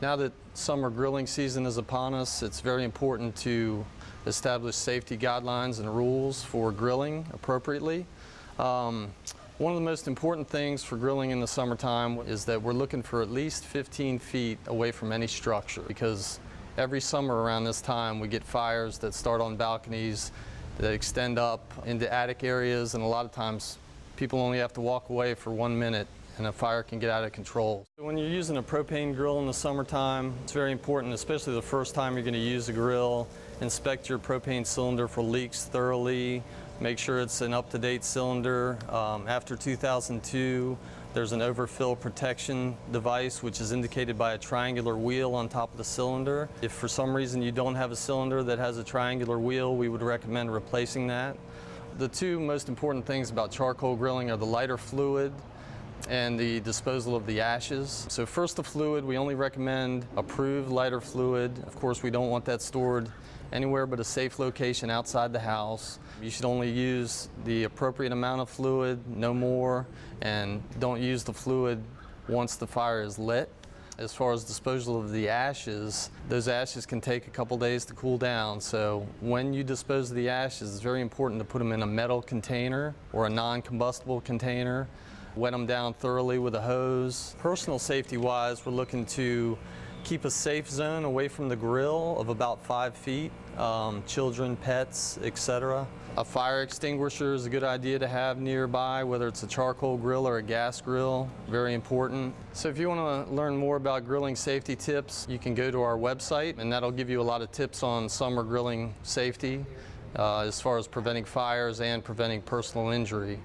Now that summer grilling season is upon us, it's very important to establish safety guidelines and rules for grilling appropriately. One of the most important things for grilling in the summertime is that we're looking for at least 15 feet away from any structure, because every summer around this time we get fires that start on balconies, that extend up into attic areas, and a lot of times people only have to walk away for 1 minute and a fire can get out of control. When you're using a propane grill in the summertime, it's very important, especially the first time you're going to use a grill, inspect your propane cylinder for leaks thoroughly. Make sure it's an up-to-date cylinder. After 2002, there's an overfill protection device which is indicated by a triangular wheel on top of the cylinder. If for some reason you don't have a cylinder that has a triangular wheel, we would recommend replacing that. The two most important things about charcoal grilling are the lighter fluid and the disposal of the ashes. So first, the fluid, we only recommend approved lighter fluid. Of course, we don't want that stored anywhere but a safe location outside the house. You should only use the appropriate amount of fluid, no more, and don't use the fluid once the fire is lit. As far as disposal of the ashes, those ashes can take a couple days to cool down. So when you dispose of the ashes, it's very important to put them in a metal container or a non-combustible container. Wet them down thoroughly with a hose. Personal safety-wise, we're looking to keep a safe zone away from the grill of about 5 feet, children, pets, etc. A fire extinguisher is a good idea to have nearby, whether it's a charcoal grill or a gas grill, very important. So if you want to learn more about grilling safety tips, you can go to our website, and that'll give you a lot of tips on summer grilling safety as far as preventing fires and preventing personal injury.